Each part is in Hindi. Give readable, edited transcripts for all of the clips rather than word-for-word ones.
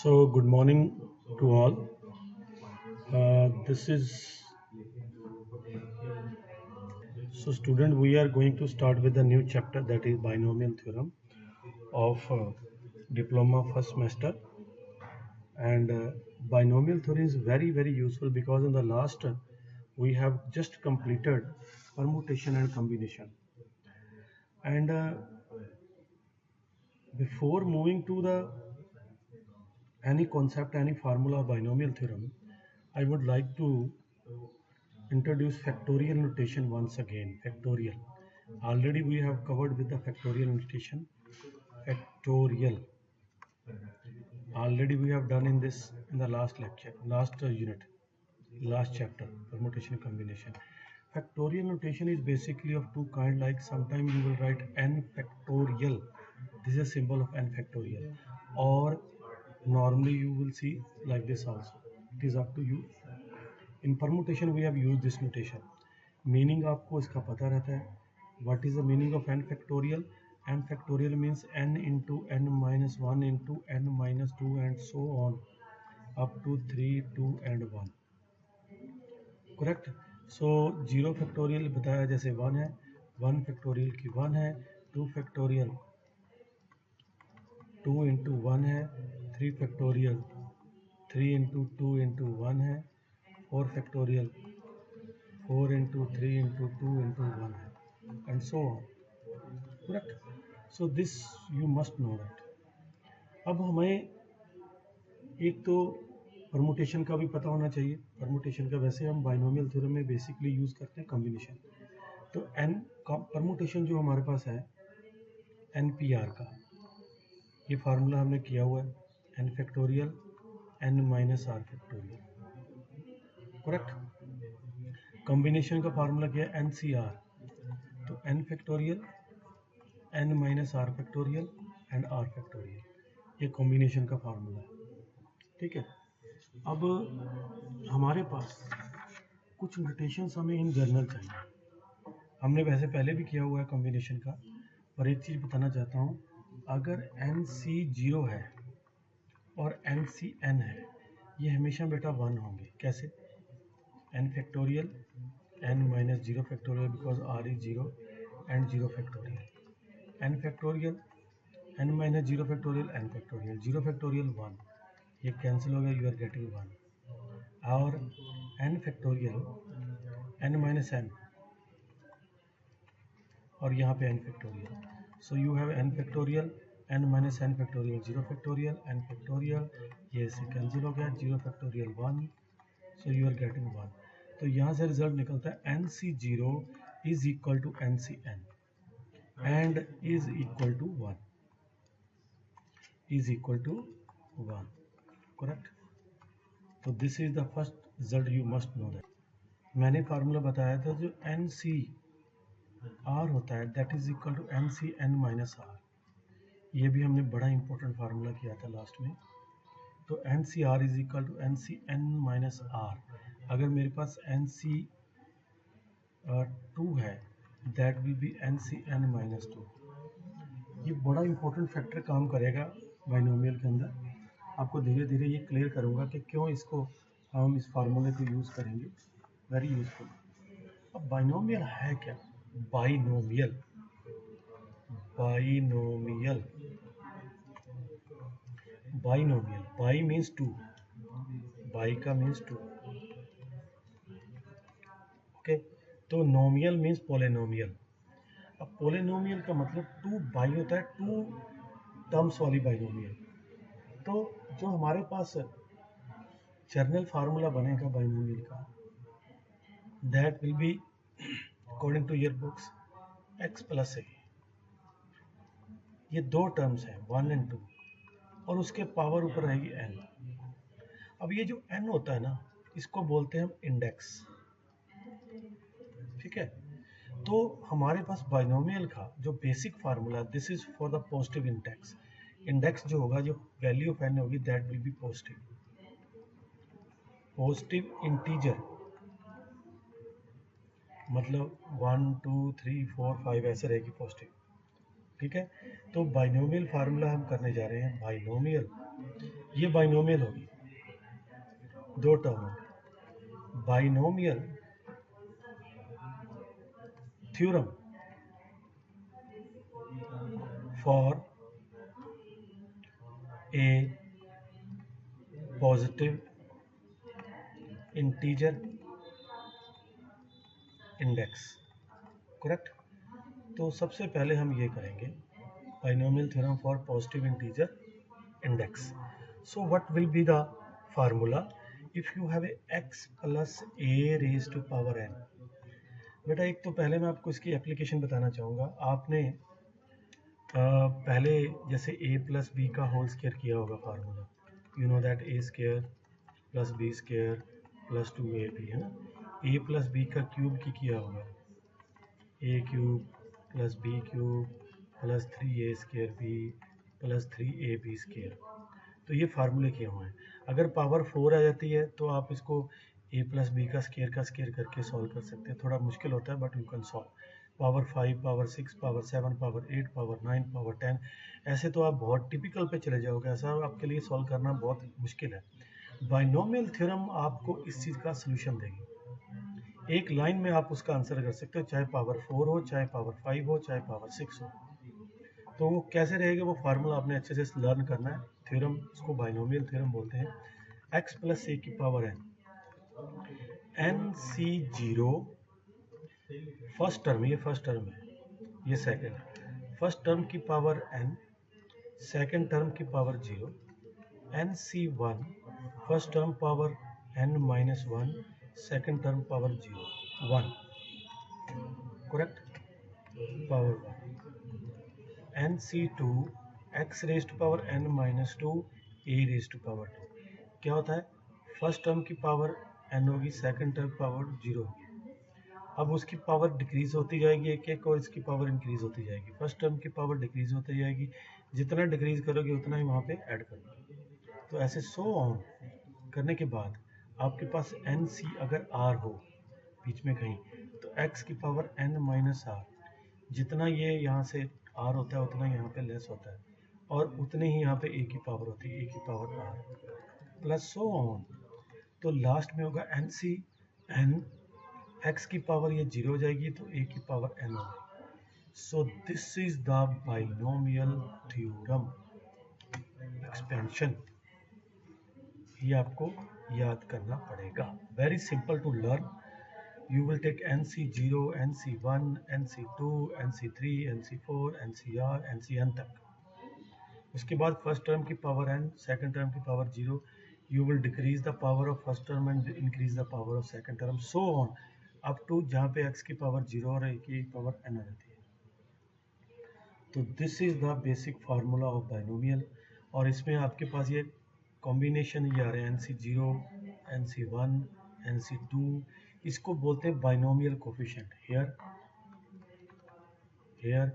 So, good morning to all. This is so, student. We are going to start with a new chapter, that is binomial theorem of diploma first semester. And binomial theory is very useful because in the last we have just completed permutation and combination. And before moving to the any concept, any formula of binomial theorem, I would like to introduce factorial notation once again. Factorial. Already we have covered with the factorial notation. Factorial. Already we have done in the last lecture, last unit, last chapter, permutation combination. Factorial notation is basically of two kinds. Like sometimes you will write n factorial. This is a symbol of n factorial. Or normally you will see like this also. It is up to you. In permutation we have used this notation. Meaning आपको इसका पता रहता है. What is the meaning of n factorial? n factorial means n into n minus 1 into n minus 2 and so on up to 3, 2 and 1. Correct. So 0 factorial बताया जैसे 1 है, 1 फैक्टोरियल की 1 है, 2 फैक्टोरियल 2 into 1 है, 3 फैक्टोरियल 3 into 2 into 1 है, 4 फैक्टोरियल 4 into 3 into 2 into 1 है, and so on. Correct? So this you must know that. अब हमें एक तो परमुटेशन का भी पता होना चाहिए. परमुटेशन का वैसे हम बाइनोमियल थ्योरम में बेसिकली यूज करते हैं कॉम्बिनेशन. तो एन परमुटेशन जो हमारे पास है NPR का, ये फार्मूला हमने किया हुआ है n factorial n minus r factorial. Correct. Combination का फार्मूला क्या है? NCR. तो n factorial n minus r factorial and r factorial, ये कॉम्बिनेशन का फार्मूला है. ठीक है. अब हमारे पास कुछ नोटेशंस हमें इन जनरल चाहिए. हमने वैसे पहले भी किया हुआ है कॉम्बिनेशन का, पर एक चीज़ बताना चाहता हूँ. अगर NC 0 है और NC n है, ये हमेशा बेटा 1 होंगे. कैसे? n factorial n minus 0 factorial because r is 0 and 0 factorial. n factorial n minus 0 factorial n factorial 0 फैक्टोरियल 1, ये कैंसिल हो गया, यू आर गेटिंग 1. और n factorial n minus n और यहाँ पे n factorial. So you have n factorial n minus n factorial 0 factorial n factorial, ये से कैंसिल हो गया, 0 फैक्टोरियल 1, सो यू आर गेटिंग 1. तो यहाँ से रिजल्ट निकलता है NC0 is equal to NCn and is equal to 1, is equal to 1. Correct. तो this is the first result, you must know that. मैंने फार्मूला बताया था जो NCR होता है that is equal to NCn minus r. ये भी हमने बड़ा इंपॉर्टेंट फार्मूला किया था लास्ट में. तो NCR is equal to NCn minus r. अगर मेरे पास NC2 है that will be NCn minus 2. ये बड़ा इंपॉर्टेंट फैक्टर काम करेगा बाइनोमियल के अंदर. आपको धीरे धीरे ये क्लियर करूँगा कि क्यों इसको हम इस फार्मूले को यूज़ करेंगे. Very useful. अब बाइनोमियल है क्या? Binomial, binomial, binomial, bi means two, bi का मीन्स टू. ओके. तो नोमियल मीन्स पोलिनोमियल. अब पोलिनोमियल का मतलब टू बाई होता है, टू टर्म्स वाली बाइनोमियल. तो जो हमारे पास जर्नल फार्मूला बनेगा बाइनोमियल का, that will be according to your books x plus a. ये दो टर्म्स हैं 1 एंड 2 और उसके पावर ऊपर रहेगी n. अब ये जो n होता है ना, इसको बोलते हैं हम इंडेक्स. ठीक है. तो हमारे पास बाइनोमियल का जो basic formula, this is for the positive index. Index जो होगा, जो वैल्यू ऑफ n होगी that will B positive. Positive integer मतलब 1 2 3 4 5 ऐसे रहेगी पॉजिटिव. ठीक है. तो बाइनोमियल फार्मूला हम करने जा रहे हैं. बाइनोमियल ये बाइनोमियल होगी, दो टर्म होगी। Binomial theorem for a positive integer index, correct. तो सबसे पहले हम ये करेंगे, binomial theorem for positive integer index. So what will be the formula if you have a x plus a raised to power n? बेटा एक तो पहले मैं आपको इसकी एप्लीकेशन बताना चाहूँगा। आपने पहले जैसे a प्लस बी का होल स्क्वायर किया होगा formula, you know that a square plus b square plus 2ab है ना। a प्लस बी का क्यूब की किया होगा, a cube plus b cube plus 3a square b plus 3ab square. तो ये फार्मूले किए हुए हैं। अगर पावर 4 आ जाती है तो आप इसको a प्लस बी का स्क्वायर करके सॉल्व कर सकते हैं। थोड़ा मुश्किल होता है but you can solve. Power 5, power 6, power 7, power 8, power 9, power 10, ऐसे तो आप बहुत टिपिकल पे चले जाओगे, ऐसा आपके लिए सॉल्व करना बहुत मुश्किल है। बाइनोमियल थ्योरम आपको इस चीज़ का सोल्यूशन देगी। एक लाइन में आप उसका आंसर कर सकते हो, चाहे पावर 4 हो, चाहे पावर 5 हो, चाहे पावर 6 हो। तो वो कैसे रहेगा, वो फार्मूला आपने अच्छे से लर्न करना है। थ्योरम, उसको बाइनोमियल थ्योरम बोलते हैं। x प्लस ए की power n c zero, first term, ये फर्स्ट टर्म है, ये सेकंड। फर्स्ट टर्म की पावर n, सेकंड टर्म की power 0, n c one, first term power n minus 1, second term power 0, 1, correct, power 1। nc2 x raise to power n minus 2 a raise to power 2। क्या होता है, फर्स्ट टर्म की पावर n होगी, सेकंड टर्म पावर 0 होगी। अब उसकी पावर डिक्रीज होती जाएगी एक एक, और इसकी पावर इंक्रीज होती जाएगी। फर्स्ट टर्म की पावर डिक्रीज होती जाएगी, जितना डिक्रीज करोगे उतना ही वहाँ पे ऐड करोगे। तो ऐसे सो ऑन करने के बाद आपके पास nc अगर r हो बीच में कहीं, तो x की पावर n माइनस r, जितना ये यहाँ से r होता है उतना यहाँ पे लेस होता है, और उतने ही यहाँ पे a की पावर होती है, a की power r plus so on. तो लास्ट में होगा एन सी n, x की पावर ये 0 हो जाएगी तो a की पावर n हो जाएगी। So this is the binomial theorem expansion. ये आपको याद करना पड़ेगा, very simple to learn. You will take NC0, NC1, NC2, NC3, NC4, NCR, NCN तक। उसके बाद फर्स्ट टर्म की पावर n, सेकंड टर्म की power 0, you will decrease the power of first term and increase the power of second term, so on up to जहाँ पे x की पावर 0 और a की पावर n आ जाती है। तो this is the basic formula of binomial। और इसमें आपके पास ये कॉम्बिनेशन ये आ रहे हैं NC0, NC1, NC2, इसको बोलते हैं binomial coefficient. Here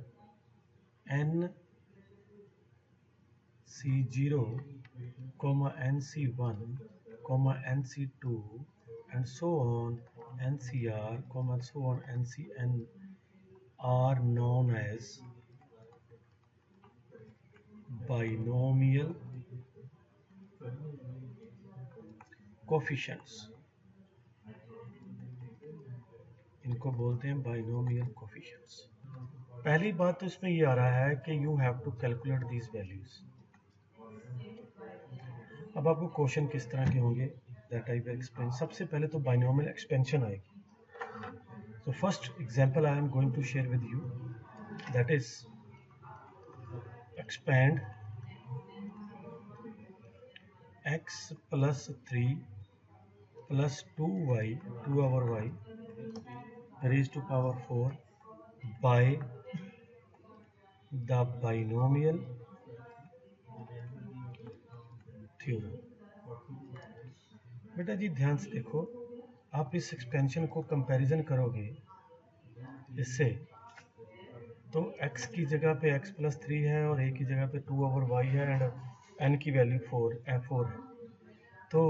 n C0, NC1, NC2 and so on, NCR, so on, NCN are known as binomial coefficients। इनको बोलते हैं बाइनोमियल कोफिशिएंट्स। पहली बात तो इसमें ये आ रहा है कि you have to calculate these values. अब आपको क्वेश्चन किस तरह के होंगे, दैट आई विल एक्सप्लेन। सबसे पहले तो बाइनोमियल एक्सपेंशन आएगी। तो first example I am going to share with you, that is expand x plus 3 plus 2y, 2 over y raised to power 4 by the binomial theorem। बेटा जी ध्यान से देखो, आप इस एक्सपेंशन को कंपैरिजन करोगे इससे, तो x की जगह पे x प्लस 3 है और a की जगह पे 2 ओवर y है एंड n की वैल्यू 4 है। तो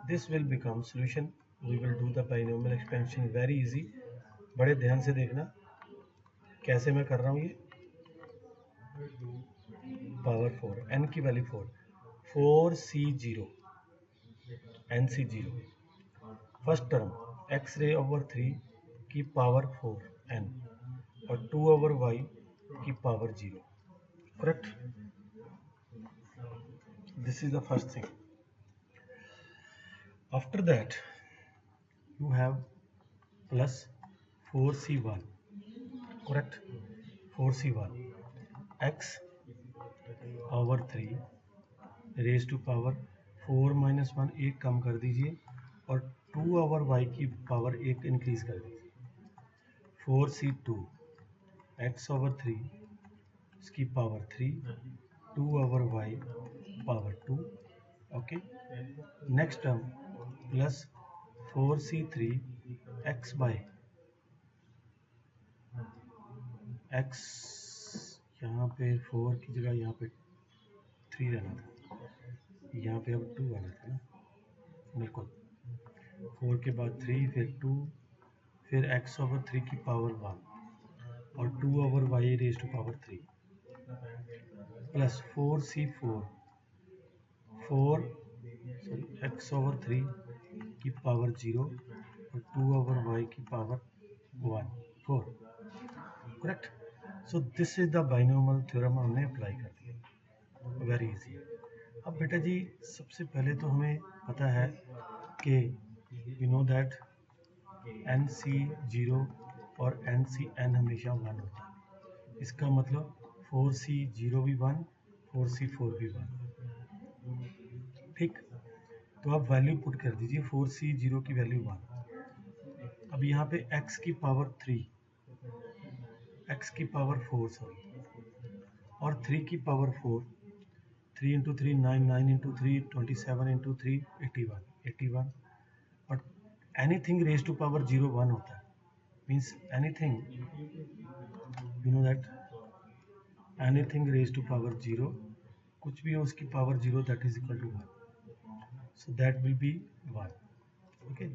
this will become solution. We will do the binomial expansion very easy. बड़े ध्यान से देखना कैसे मैं कर रहा हूँ। ये पावर 4, n की value 4c0 nc0 first term X ray over 3 की पावर 4 n और 2 ओवर y की power 0. Correct? This is the first thing. After that you have plus 4c1. Correct? 4c1 x over 3 raise to power 4 minus 1 एक कम कर दीजिए और 2 ओवर y की पावर एक इंक्रीज कर दीजिए. 4c2 x ओवर 3 इसकी power 3 2 over y power 2. Okay, next term plus 4c3 x by x, यहाँ पे 4 की जगह यहाँ पे 3 रहना था, यहाँ पे अब 2 आना था ना, बिल्कुल 4 के बाद 3 फिर 2 फिर x ओवर 3 की पावर 1 और 2 over y raise to power 3 plus 4c4 x over 3 की पावर 0 और 2 ओवर y की power 1 4. Correct? So this is the binomial theorem हमने अप्लाई कर दिया. वेरी इजी. अब बेटा जी सबसे पहले तो हमें पता है कि वी नो दैट NC0 और NCN हमेशा 1 होता है. इसका मतलब 4C0 भी 1, 4C4 भी 1. ठीक, तो आप वैल्यू पुट कर दीजिए. 4C0 की वैल्यू 1. अब यहाँ पे x की पावर 3, x की पावर 4 सॉरी, और 3 की पावर 4, 3 इंटू 3 9, 9 इंटू 3 27 इंटू 3 81 और एनीथिंग रेज टू पावर 0 1 होता है. Means anything, you know that anything raise to power 0, कुछ भी हो उसकी power 0 that is equal to 1. So that will be 1. Okay,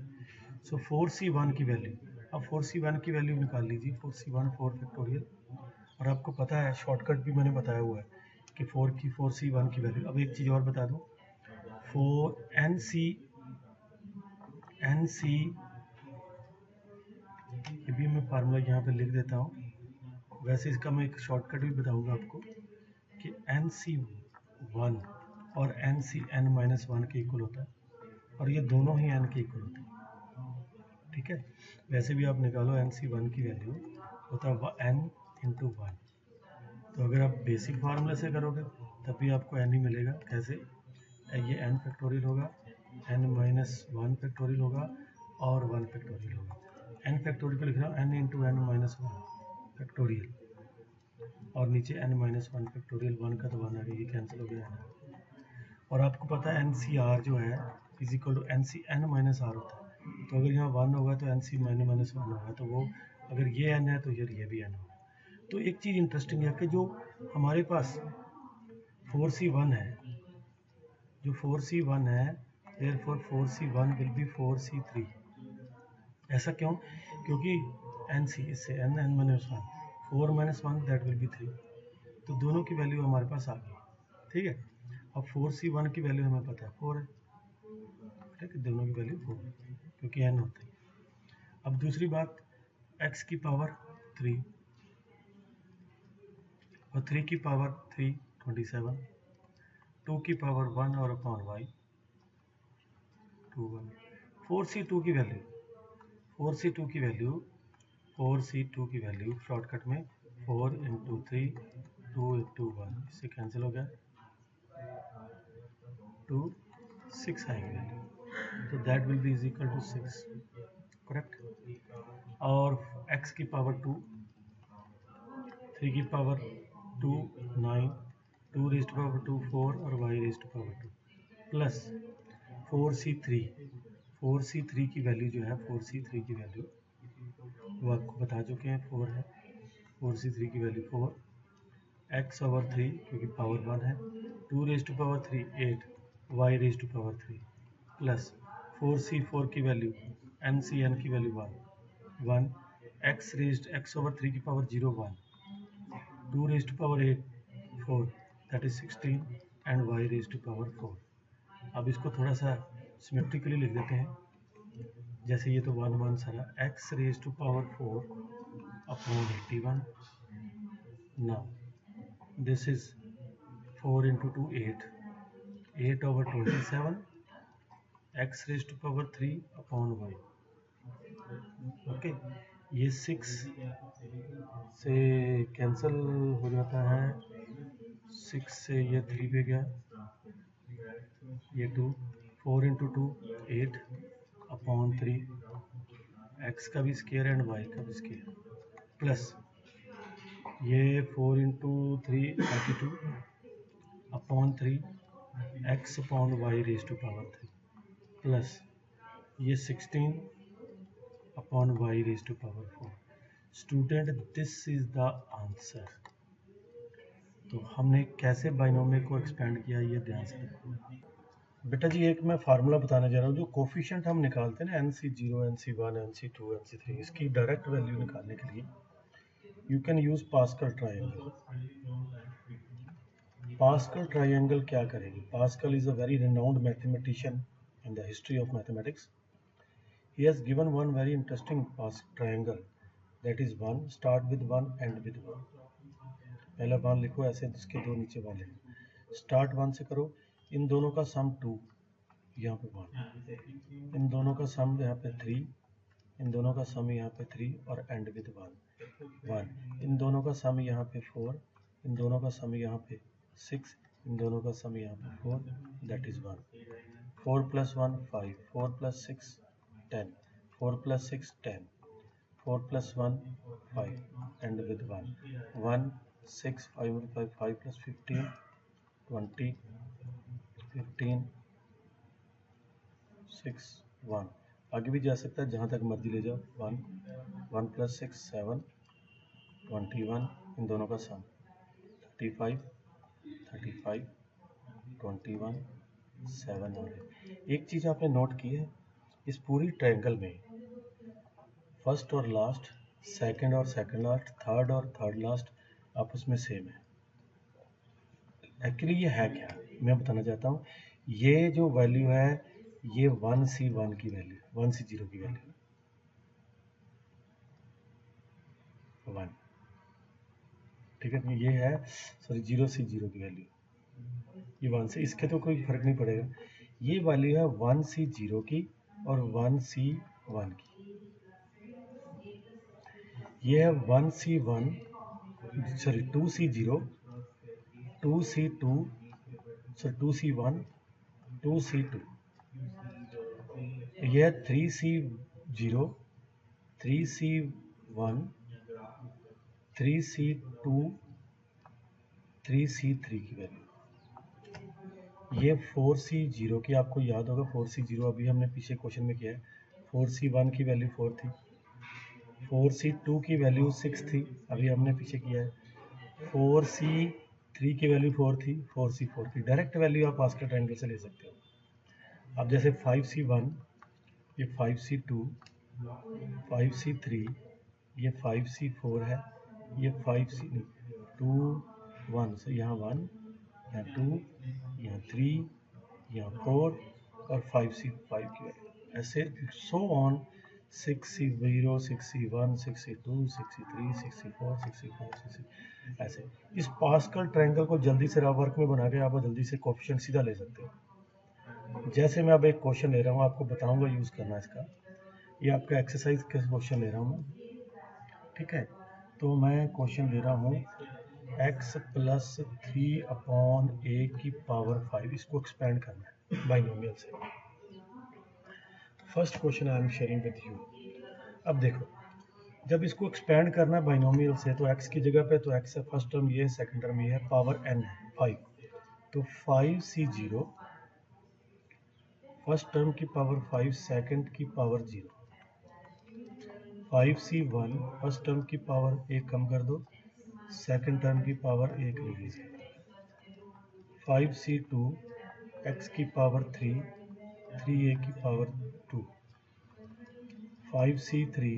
so 4c1 की वैल्यू, अब 4c1 की वैल्यू निकाल लीजिए. 4c1 4 फैक्टोरियल, और आपको पता है शॉर्टकट भी मैंने बताया हुआ है कि 4c1 की वैल्यू. अब एक चीज़ और बता दूं, 4nc ये भी मैं फार्मूला यहाँ पे लिख देता हूँ. वैसे इसका मैं एक शॉर्टकट भी बताऊंगा आपको कि NC1 और NCn-1 के इक्वल होता है, और ये दोनों ही n के इक्वल होते हैं. ठीक है, वैसे भी आप निकालो NC1 की वैल्यू होता है n इंटू 1. तो अगर आप बेसिक फार्मूले से करोगे तब भी आपको n ही मिलेगा. कैसे? ये n फैक्टोरियल होगा, n-1 फैक्टोरियल होगा और 1 फैक्टोरियल होगा. n फैक्टोरियल को लिख रहा हूँ n इंटू n-1 फैक्टोरियल, और नीचे n-1 फैक्टोरियल. 1 का तो 1 आ गया, ये कैंसिल हो गया. और आपको पता है NCR जो है इज इक्वल टू NCn-R होता है. तो अगर यहाँ 1 होगा तो NC-1 होगा, तो वो अगर ये n है तो ये भी n होगा. तो एक चीज़ इंटरेस्टिंग है कि जो हमारे पास 4c1 है, जो 4c1 है, therefore 4c1 will be 4c3. ऐसा क्यों? क्योंकि NC इससे n-1 4 - 1 दैट विल बी 3. तो दोनों की वैल्यू हमारे पास आ गई. ठीक है, अब 4c1 की वैल्यू हमें पता है 4 है. ठीक है, दोनों की वैल्यू 4 है क्योंकि n होता है. अब दूसरी बात, x की पावर 3 और 3 की पावर 3 27, 2 की पावर 1 और अपॉन y 2 1. 4c2 की वैल्यू, 4c2 की वैल्यू शॉर्टकट में 4 इंटू 3 2 इंटू 1, इससे कैंसिल हो गया, 2 6 आएगी वैल्यू. तो that will be is equal to 6. Correct? और x की पावर 2, 3 की पावर 2 9, 2 रेज टू पावर 2 4 और y raise to power 2 plus 4c3 की वैल्यू जो है, 4c3 की वैल्यू वो आपको बता चुके हैं 4 है. 4c3 की वैल्यू 4 x ओवर 3 क्योंकि पावर 1 है, 2 raise to power 3 8 y raise to power 3 plus 4c4 की वैल्यू NCn की वैल्यू 1 x ओवर 3 की power 0 1, 2 raise to power 8 4 that is 16 and y raise to power 4। अब इसको थोड़ा सा सिमेट्रिकली लिख देते हैं, जैसे ये तो 1 1 सारा, x raise to power 4 upon 81। Now this is 4 into 2 8 over 27, x raised to power 3 upon y। Okay, ये 6 से कैंसिल हो जाता है, 6 से ये 3 पे गया, ये 2, 4 into 2 8 अपॉन 3, x का भी स्केयर एंड y का भी स्केयर, प्लस ये 4 into 3 32 upon 3 x upon y raise to power 3, plus ये 16 upon y raise to power 4। Student, this is the answer. तो हमने कैसे बाइनोमियल को एक्सपेंड किया, ये ध्यान से देखो बेटा जी। एक मैं फार्मूला बताने जा रहा हूँ, जो कोफिशिएंट हम निकालते हैं ना, NC0 NC1 NC2 NC3, इसकी डायरेक्ट वैल्यू निकालने के लिए you can use pascal triangle. Pascal triangle क्या करेगी? Pascal is a very renowned mathematician in the history of mathematics. He has given one very interesting triangle, that is 1, start with 1, end with 1। पहला 1 लिखो ऐसे, इसके दो नीचे 1 लिखो, स्टार्ट 1 से करो, इन दोनों का सम 2, यहाँ पे 1, इन दोनों का सम यहाँ पे 3, इन दोनों का सम यहाँ पे 3 और एंड विद 1, इन दोनों का सम यहाँ पे 4, इन दोनों का सम यहाँ पे 6, इन दोनों का सम यहाँ पे 4, that is 1। 4 plus 1 5, 4 plus 6 10, 4 plus 6 10, 4 plus 1 5, end with 1 1 6 5 5 5 plus 15 20 15 6 1। आगे भी जा सकता है, जहाँ तक मर्जी ले जाओ। 1 1 plus 6 7 21, इन दोनों का सम 35 35 21 7 हो गए। एक चीज़ आपने नोट की है, इस पूरी ट्रायंगल में फर्स्ट और लास्ट, सेकंड और सेकंड लास्ट, थर्ड और थर्ड लास्ट आपस में सेम है। एक्चुअली ये है क्या, मैं बताना चाहता हूँ। ये जो वैल्यू है, ये 1C1 की वैल्यू, 1C0 की वैल्यू 1, ठीक है। ये है, सॉरी, 0C0 की वैल्यू, ये 1 से, इसके तो कोई फर्क नहीं पड़ेगा। ये वैल्यू है 1C0 की और 1C1 की। ये है 1C1, sorry 2C0, 2C2, sorry 2C1, 2C2। ये है 3C0, 3C1, 3C2, 3C3 की वैल्यू। ये 4C0 की, आपको याद होगा 4C0 अभी हमने पीछे क्वेश्चन में किया है। 4C1 की वैल्यू 4 थी, 4C2 की वैल्यू 6 थी, अभी हमने पीछे किया है। 4C3 की वैल्यू 4 थी, 4C4 थी। डायरेक्ट वैल्यू आप पास्कल ट्रायंगल से ले सकते हो। अब जैसे 5C1, ये 5C2, 5C3, ये 5C4 है, ये 5C2 1 से यहाँ 1, यहाँ 2, यहाँ 3, यहाँ 4 और 5C5 की वैल्यू, ऐसे so on 6C0, 6C1, 6C2, 6C3, 6C4, 6C5, 6C, ऐसे। इस पास्कल ट्रायंगल को जल्दी से वर्क में बना के आप जल्दी से कोफिशिएंट सीधा ले सकते हो। जैसे मैं अब एक क्वेश्चन ले रहा हूँ, आपको बताऊंगा यूज़ करना इसका। ये आपका एक्सरसाइज का क्वेश्चन ले रहा हूँ मैं, ठीक है। तो मैं क्वेश्चन ले रहा हूँ x प्लस 3 अपॉन a की पावर 5, इसको एक्सपेंड करना है बाइनोमियल से। First question I am sharing with you. अब देखो, जब इसको एक्सपेंड करना है बाइनोमियल से, तो x की जगह पे तो x है, फर्स्ट टर्म ये है, सेकंड टर्म ये है, पावर n है 5, तो 5C0 फर्स्ट टर्म की पावर 5, सेकंड की पावर 0, 5C1 फर्स्ट टर्म की पावर 1 कम कर दो, सेकंड टर्म की पावर 1 रिलीज कर दो, 5C2 x की पावर 3, 3a की पावर 2, 5C3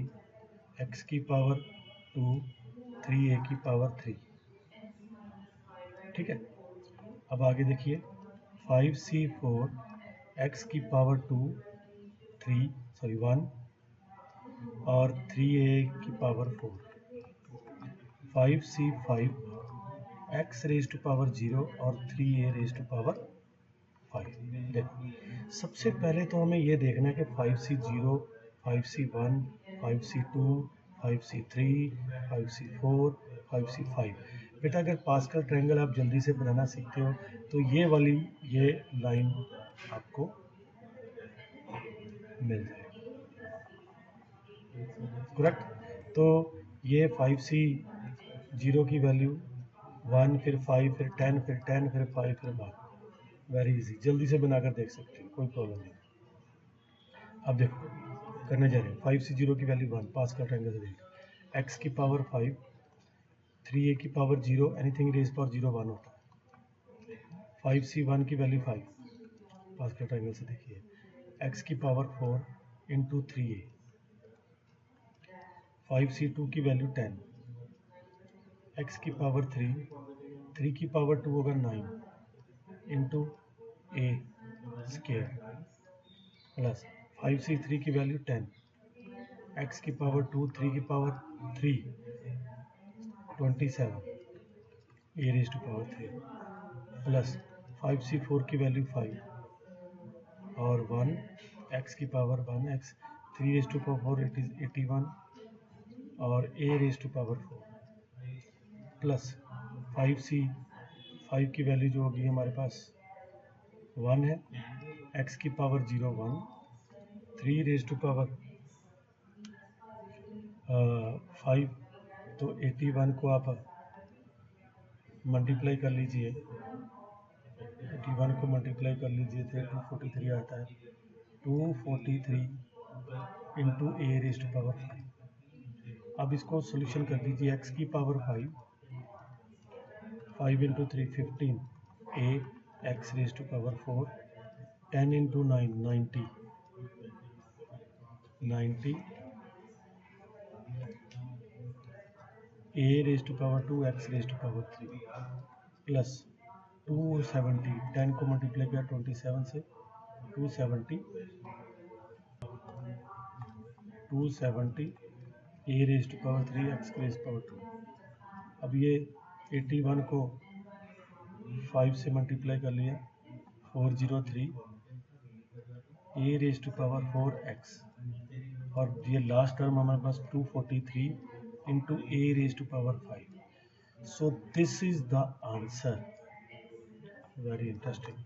x की पावर 2, 3a की पावर 3, ठीक है। अब आगे देखिए, 5c4 x की पावर 1 और 3a की पावर 4, 5c5 x raise to power 0 और 3a रेज टू पावर 5। देखो सबसे पहले तो हमें ये देखना है कि 5c0, 5c1, 5c2, 5c3, 5c4, 5c5। बेटा अगर पास्कल ट्रायंगल आप जल्दी से बनाना सीखते हो तो ये वाली लाइन आपको मिल जाएगी, करेक्ट। तो ये 5c0 की वैल्यू 1, फिर 5, फिर 10, फिर 10, फिर 5, फिर 1। वेरी इजी, जल्दी से बनाकर देख सकते हो, कोई प्रॉब्लम नहीं। अब देखो करने जा रहे हैं। 5c0 की वैल्यू 1, पास्कल ट्रायंगल से देख, x की पावर 5, 3a की पावर 0, एनीथिंग रेज पावर 0 1 होता है। 5c1 की वैल्यू 5, पास्कल ट्रायंगल से देखिए, x की पावर 4 इंटू 3a। 5c2 की वैल्यू 10, x की पावर 3, 3 की पावर 2 होगा 9 into a square, plus 5c3 की वैल्यू 10, x की पावर 2, 3 की power 3, 27 a raise to power 3, plus 5c4 की वैल्यू 5 और 1, x की power 1, x 3 raise to power 4 it is 81 और a raise to power 4, plus 5c5 की वैल्यू जो होगी हमारे पास 1 है, x की पावर 0 1, 3 रेज टू पावर 5, तो 81 को आप मल्टीप्लाई कर लीजिए, 81 को मल्टीप्लाई कर लीजिए तो 243 आता है। 243 into a raise to power 5। अब इसको सोल्यूशन कर दीजिए, x की पावर 5 into 3 15, a x raise to power 4, 10 into 9 90, 90 a raise to power 2 x raise to power 3, plus 270, 10 को मल्टीप्लाई किया 27 से, 270 a raise to power 3 x raise power 2। अब ये 81 को 5 से मल्टीप्लाई कर लिया, 403 a raise to power 4 x, और ये लास्ट टर्म हमारे पास 243 into a raise to power 5। So this is the answer. Very interesting.